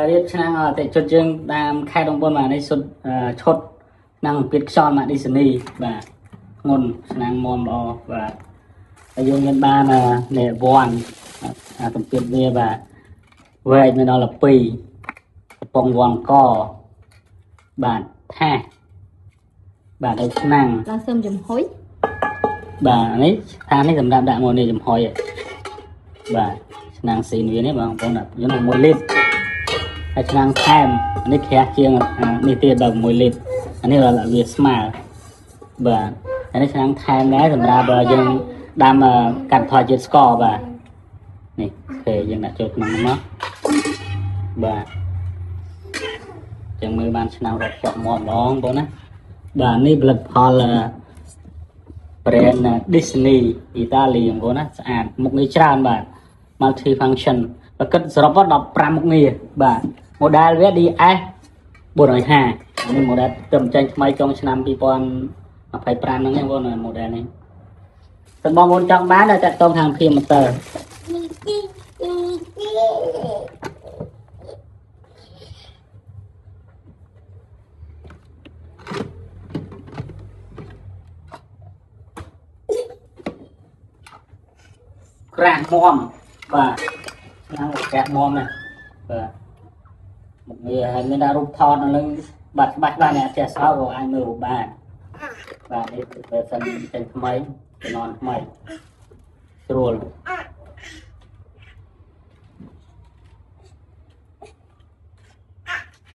រៀបឆ្នាំតែជុតយើងតាមខេត្តđôngបូនមកនេះសុទ្ធឈុតនឹងពីខ្យល់មកឌីសនីបាទងុនឆ្នាំមុំល្អបាទហើយយើងមានបាននេះវ័នទំពាតវាបាទវែកមានដល់2កំប៉ុងវ័នកបាទថាសបាទហើយឆ្នាំងឡើងសឹមចំហុយបាទនេះថានេះសម្រាប់ដាក់មកនេះចំហុយបាទឆ្នាំងស៊ីនវានេះបងប្អូនយើង1លីត្រហើយឆ្នាំងថែមនេះក្រាស់ជាងនេះទៀតដល់1លីត្រអានេះវាស្មើបាទអានេះឆ្នាំងថែមដែរសម្រាប់យើងដាំកាត់ថយជាតិស្ករបាទនេះគេយើងដាក់ចូលក្នុងមកបាទចឹងមើលបានឆ្នាំងរត់ជាប់មាត់ម្ដងបងណាបាទនេះផលិតផល brand Disney Italy បងប្អូនណាស្អាតមុខងារច្រើនបាទ multi function ប្រកិតសរុប15មុខងារបាទ model វា DS 450នេះ model ទៅចេញថ្មីចុងឆ្នាំ2025ហ្នឹងបងប្អូន model នេះតែបងប្អូនចង់បានតែតតងខាងភីម៉ូទ័រក្រាស់មុំបាទឆ្នាំងក្រាស់មុំនេះបាទមុខងារហើយមានដាក់រូបថតនៅនឹងបាត់បាទអ្នកចេះសោក៏អាចមើលបានបាទនេះគឺ version ចេញថ្មីជំនាន់ថ្មីស្រួល